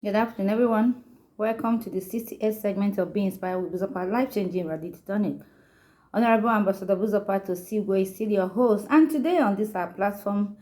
Good afternoon, everyone. Welcome to the 68th segment of Being Inspired with Buzopat, life-changing Raditonic. Honorable Ambassador Buzopat.Topic is still your host, and today on this our platform,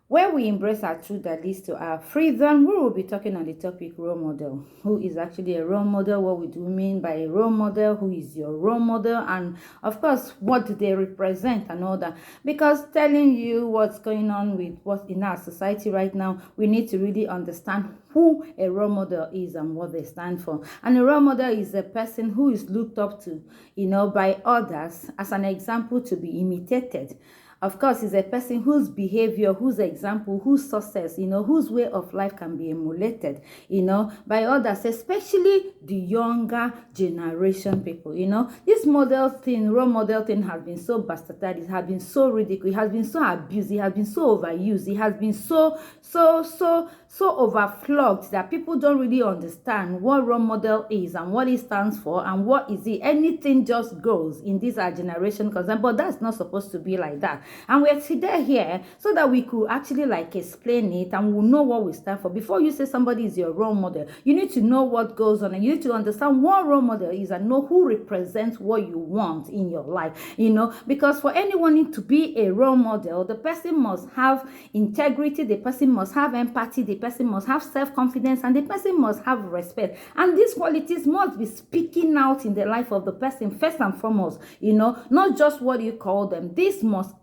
where we embrace our truth that leads to our freedom, we will be talking on the topic role model. Who is actually a role model? What we do mean by a role model? Who is your role model? And of course, what do they represent and all that? Because telling you what's going on with what in our society right now, we need to really understand who a role model is and what they stand for. And a role model is a person who is looked up to, by others as an example to be imitated. Of course, is a person whose behavior, whose example, whose success, whose way of life can be emulated, by others, especially the younger generation people, This model thing, role model thing has been so bastardized, it has been so ridiculous, it has been so abused, it has been so overused, it has been so overflogged that people don't really understand what role model is and what it stands for and what is it. Anything just goes in this our generation concern, but that's not supposed to be like that. And we're today here so that we could actually explain it and we'll know what we stand for. Before you say somebody is your role model, you need to know what goes on and you need to understand what role model is and know who represents what you want in your life, because for anyone to be a role model, the person must have integrity, the person must have empathy, the person must have self-confidence, and the person must have respect. And these qualities must be speaking out in the life of the person first and foremost, not just what you call them. This must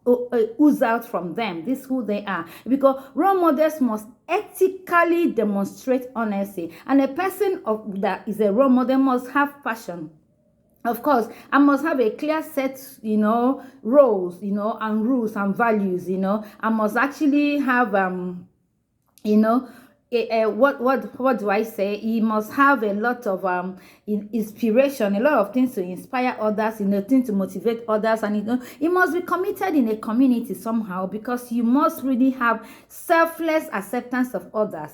ooze out from them. This is who they are, because role models must ethically demonstrate honesty, and a person that is a role model must have passion, of course, I must have a clear set, roles, and rules and values, I must actually have, what do I say? He must have a lot of inspiration, a lot of things to inspire others, things to motivate others, and he must be committed in a community somehow, because you must really have selfless acceptance of others.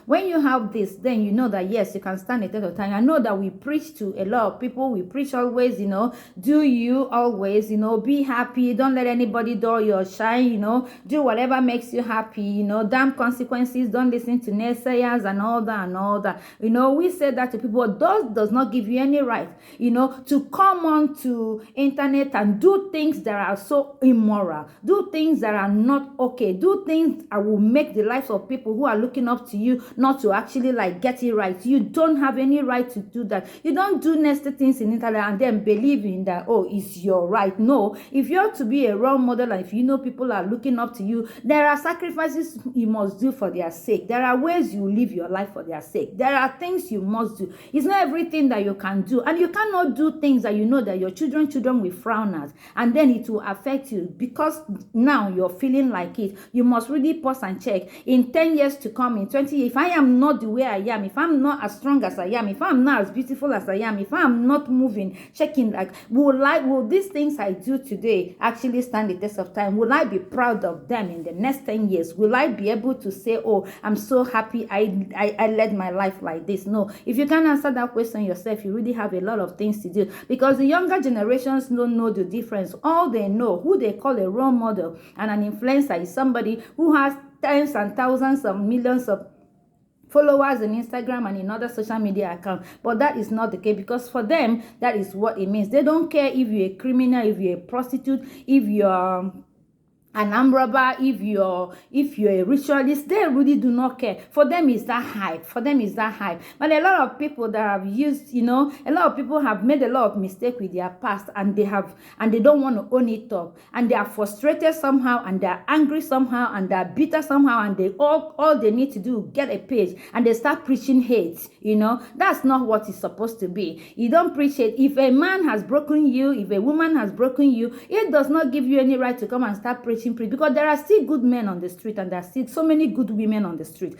When you have this, then you know that yes, you can stand a test of time. I know that we preach to a lot of people. We preach always, do you always, be happy, don't let anybody dull your shine, do whatever makes you happy, damn consequences, don't listen to naysayers and all that. We say that to people, but those does not give you any right, to come on to internet and do things that are so immoral, do things that are not okay, do things that will make the lives of people who are looking up to you not to actually get it right. You don't have any right to do that. You don't do nasty things in internet and then believe in that, oh, it's your right. No, if you're to be a role model and if people are looking up to you, there are sacrifices you must do for their sake. There are ways you live your life for their sake. There are things you must do. It's not everything that you can do, and you cannot do things that that your children will frown at, and then it will affect you because now you're feeling like it. You must really pause and check. In 10 years to come, in 20 years, if I am not the way I am, if I'm not as strong as I am, if I'm not as beautiful as I am, if I'm not moving, checking, will these things I do today actually stand the test of time? Will I be proud of them in the next 10 years? Will I be able to say, oh, I'm so happy I led my life like this? No. If you can't answer that question yourself, you really have a lot of things to do, because the younger generations don't know the difference. All they know, who they call a role model and an influencer, is somebody who has tens and thousands of millions of followers on Instagram and in other social media accounts. But that is not the case, because for them, that is what it means. They don't care if you're a criminal, if you're a prostitute, if you're an armed robber, if you're a ritualist. They really do not care. For them is that hype. But a lot of people that have used, a lot of people have made a lot of mistakes with their past, and they don't want to own it up, and they are frustrated somehow, and they are angry somehow, and they are bitter somehow, and they all they need to do get a page and they start preaching hate. That's not what it's supposed to be. You don't preach hate. If a man has broken you, if a woman has broken you, it does not give you any right to come and start preaching, because there are still good men on the street, and there are still so many good women on the street,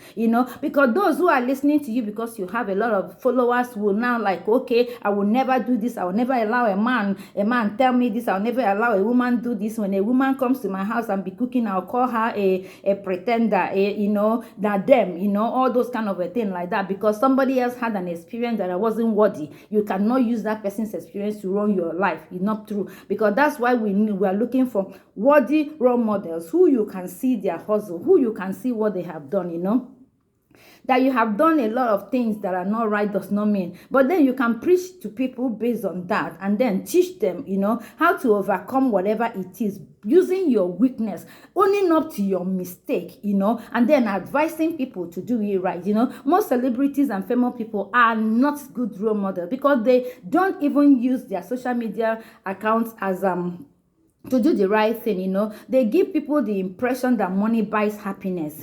because those who are listening to you because you have a lot of followers will now okay, I will never do this, I will never allow a man tell me this, I'll never allow a woman do this. When a woman comes to my house and be cooking, I'll call her a pretender, that them, all those kind of a thing like that, because somebody else had an experience that I wasn't worthy. You cannot use that person's experience to run your life. It's not true, because that's why we are looking for worthy role models, who you can see their hustle, who you can see what they have done. That you have done a lot of things that are not right does not mean. But then you can preach to people based on that and then teach them, how to overcome whatever it is using your weakness, owning up to your mistake, and then advising people to do it right. Most celebrities and famous people are not good role models because they don't even use their social media accounts as to do the right thing. They give people the impression that money buys happiness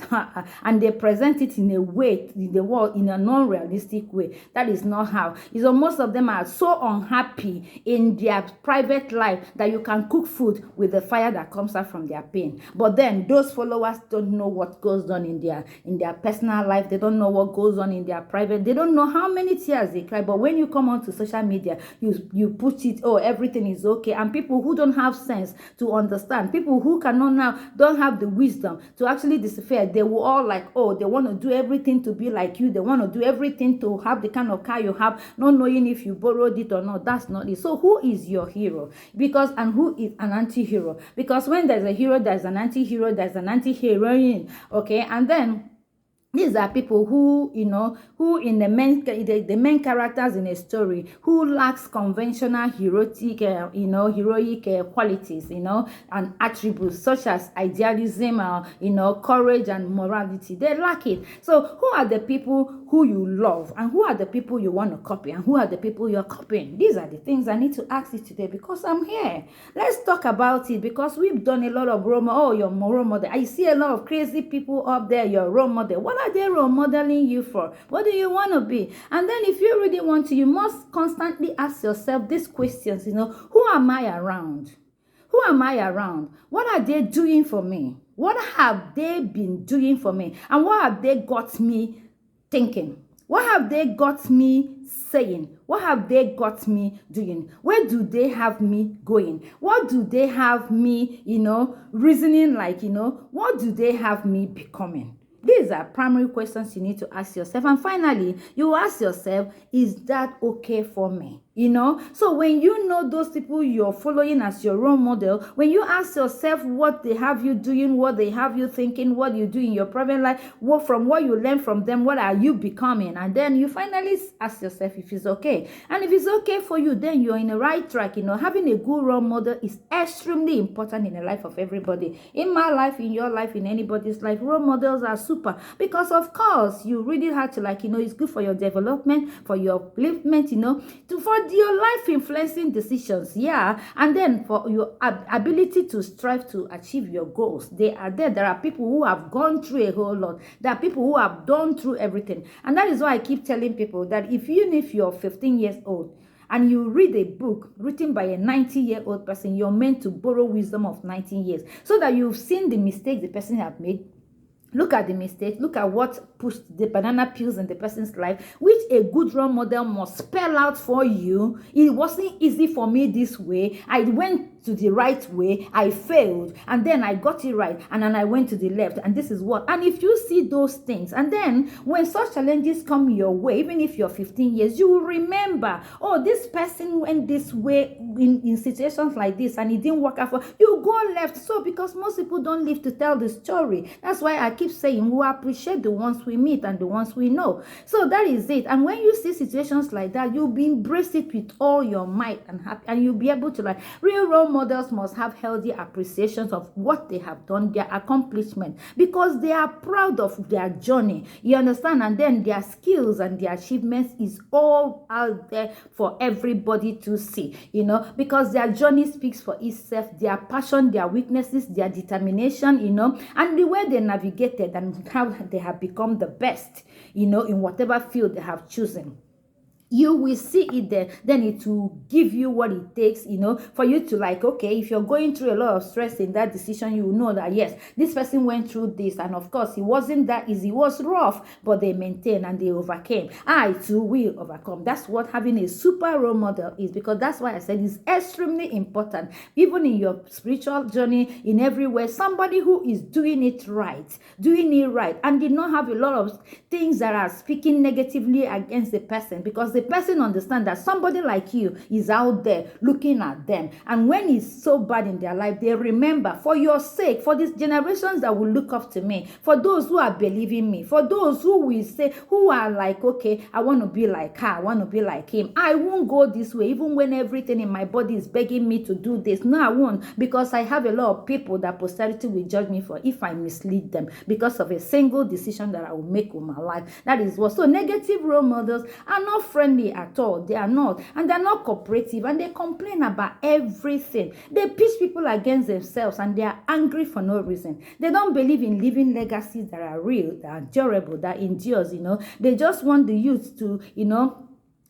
and they present it in a way in the world in a non-realistic way. That is not how. Most of them are so unhappy in their private life that you can cook food with the fire that comes out from their pain. But then those followers don't know what goes on in their personal life. They don't know what goes on in their private. They don't know how many tears they cry. But when you come onto social media, you put it, oh, everything is okay. And people who don't have sense to understand, people who don't have the wisdom to actually decipher, they will all like, oh, they want to do everything to be like you, they want to do everything to have the kind of car you have, not knowing if you borrowed it or not. That's not it. So who is your hero? And who is an anti-hero? Because when there's a hero, there's an anti-hero, there's an anti-heroine. Okay, and then these are people who in the main characters in a story who lacks conventional heroic qualities, and attributes such as idealism, courage and morality. They lack it. So who are the people who you love, and who are the people you want to copy, and who are the people you're copying? These are the things I need to ask you today because I'm here. Let's talk about it because we've done a lot of role model. Oh, your role model. I see a lot of crazy people up there. Your role model. What are they role modeling you for? What do you want to be? And then if you really want to, you must constantly ask yourself these questions. Who am I around? Who am I around? What are they doing for me? What have they been doing for me? And what have they got me thinking? What have they got me saying? What have they got me doing? Where do they have me going? What do they have me, reasoning like, what do they have me becoming? These are primary questions you need to ask yourself. And finally, you ask yourself, is that okay for me? So when you know those people you're following as your role model, when you ask yourself what they have you doing, what they have you thinking, what you do in your private life, from what you learn from them, what are you becoming? And then you finally ask yourself if it's okay. And if it's okay for you, then you're in the right track. Having a good role model is extremely important in the life of everybody. In my life, in your life, in anybody's life, role models are super because, of course, you really have to it's good for your development, for your upliftment, for your life influencing decisions, and then for your ability to strive to achieve your goals. They are there. There are people who have gone through a whole lot. There are people who have done through everything. And that is why I keep telling people that even if you're 15 years old and you read a book written by a 90-year-old person, you're meant to borrow wisdom of 19 years so that you've seen the mistakes the person have made. Look at the mistake. Look at what pushed the banana peels in the person's life, which a good role model must spell out for you. It wasn't easy for me this way. I went to the right way, I failed, and then I got it right, and then I went to the left, and this is what. And if you see those things, and then when such challenges come your way, even if you're 15 years, you will remember, oh, this person went this way in situations like this, and it didn't work out for you. Go left. So because most people don't live to tell the story, that's why I keep saying we appreciate the ones we meet and the ones we know. So that is it. And when you see situations like that, you'll be embrace it with all your might and happy, and you'll be able to real role models must have healthy appreciations of what they have done, their accomplishment, because they are proud of their journey. You understand? And then their skills and their achievements is all out there for everybody to see, because their journey speaks for itself, their passion, their weaknesses, their determination, and the way they navigated and how they have become the best, in whatever field they have chosen. You will see it there, then it will give you what it takes, for you to okay, if you're going through a lot of stress in that decision, you will know that yes, this person went through this, and of course, it wasn't that easy, it was rough, but they maintained and they overcame. I too will overcome. That's what having a super role model is, because that's why I said it's extremely important, even in your spiritual journey, in every way, somebody who is doing it right, and did not have a lot of things that are speaking negatively against the person, because the person understand that somebody like you is out there looking at them. And when it's so bad in their life, they remember, for your sake, for these generations that will look up to me, for those who are believing me, for those who will say, who are like, okay, I want to be like her, I want to be like him. I won't go this way, even when everything in my body is begging me to do this. No, I won't, because I have a lot of people that posterity will judge me for if I mislead them because of a single decision that I will make with my life. That is what. So negative role models are not friendly at all. They are not. And they're not cooperative. And they complain about everything. They pitch people against themselves, and they are angry for no reason. They don't believe in living legacies that are real, that are durable, that endures, They just want the youth to,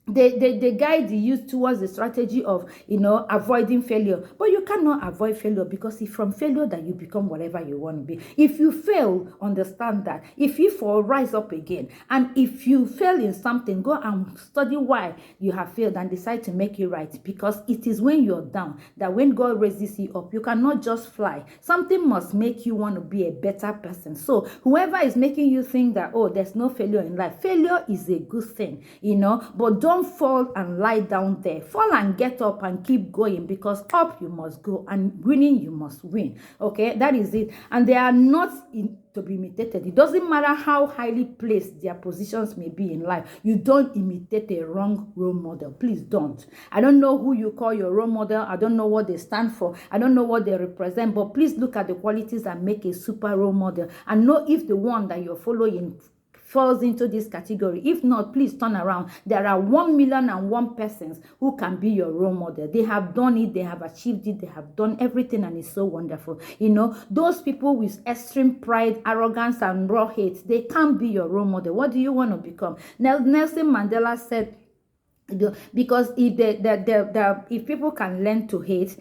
they guide the youth towards the strategy of, avoiding failure. But you cannot avoid failure, because it's from failure that you become whatever you want to be. If you fail, understand that. If you fall, rise up again. And if you fail in something, go and study why you have failed and decide to make it right. Because it is when you're down that when God raises you up, you cannot just fly. Something must make you want to be a better person. So whoever is making you think that, oh, there's no failure in life, failure is a good thing, but don't fall and lie down there. Fall and get up and keep going, because up you must go, and winning you must win. Okay, that is it. And they are not to be imitated. It doesn't matter how highly placed their positions may be in life. You don't imitate a wrong role model. Please don't. I don't know who you call your role model. I don't know what they stand for. I don't know what they represent. But please look at the qualities that make a super role model, and know if the one that you're following falls into this category. If not, please turn around. There are 1,000,001 persons who can be your role model. They have done it, they have achieved it, they have done everything, and it's so wonderful. Those people with extreme pride, arrogance, and raw hate, they can't be your role model. What do you want to become? Nelson Mandela said, because if people can learn to hate,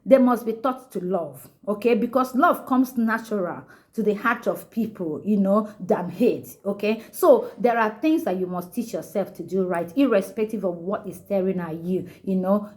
they must be taught to love. Okay, because love comes natural to the heart of people, than hate. Okay, so there are things that you must teach yourself to do right, irrespective of what is staring at you.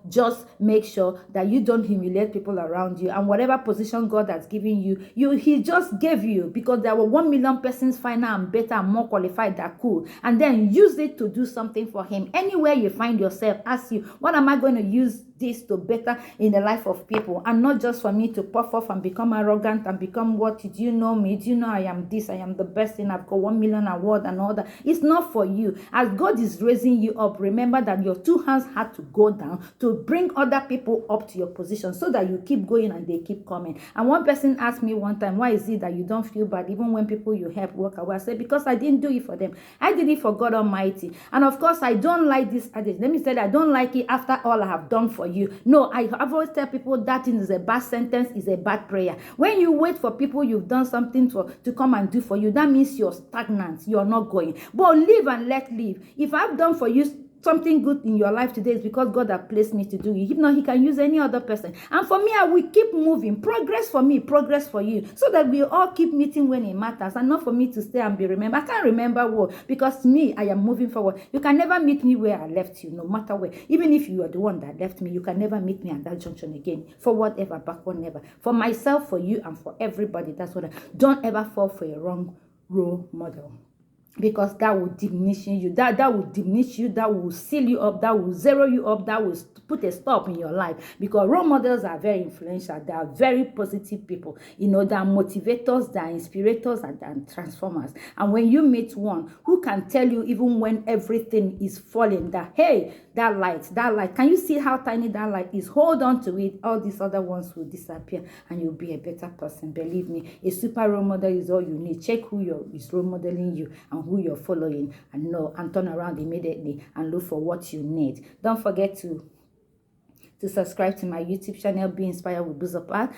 Just make sure that you don't humiliate people around you, and whatever position God has given you, He just gave you because there were 1,000,000 persons finer and better and more qualified that could, and then use it to do something for Him. Anywhere you find yourself, ask you, what am I going to use this to better in the life of people, and not just for me to puff off and become arrogant and become, what did you know me? Do you know I am this? I am the best thing. I've got 1,000,000 award and all that. It's not for you. As God is raising you up, remember that your two hands had to go down to bring other people up to your position, so that you keep going and they keep coming. And one person asked me one time, why is it that you don't feel bad even when people you help walk away? I said, because I didn't do it for them. I did it for God Almighty. And of course, I don't like this adage. Let me say that I don't like it after all I have done for you. No, I always tell people that is a bad sentence, is a bad prayer. When you wait for people you've done something to come and do for you, that means you're stagnant, you're not going. But live and let live. If I've done for you something good in your life today, is because God has placed me to do it. If not, He can use any other person. And for me, I will keep moving. Progress for me, progress for you, so that we all keep meeting when it matters, and not for me to stay and be remembered. I can't remember what, because me, I am moving forward. You can never meet me where I left you, no matter where. Even if you are the one that left me, you can never meet me at that junction again. For whatever, backward never. For myself, for you, and for everybody. That's what don't ever fall for a wrong role model. Because that will diminish you, that will diminish you, that will seal you up, that will zero you up, that will put a stop in your life. Because role models are very influential. They are very positive people. They are motivators, they are inspirators, and transformers. And when you meet one who can tell you, even when everything is falling, that, hey, that light, can you see how tiny that light is? Hold on to it. All these other ones will disappear, and you'll be a better person. Believe me, a super role model is all you need. Check who is role modeling you and who you're following, and know, and turn around immediately and look for what you need. Don't forget to subscribe to my YouTube channel, Be Inspired with Buzopat,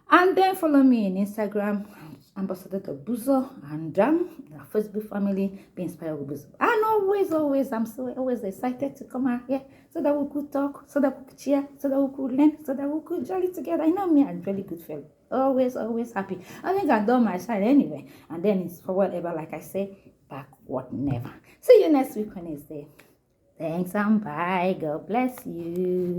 and then follow me on Instagram, Ambassador.Buzo, and our Facebook family, Be Inspired with Buzo. And always, I'm so always excited to come out here, so that we could talk, so that we could cheer, so that we could learn, so that we could jolly together. I know me, I'm really good fellow. Always happy. I think I've done my side anyway. And then it's for whatever, like I say, backward never. See you next week when it's there. Thanks and bye. God bless you.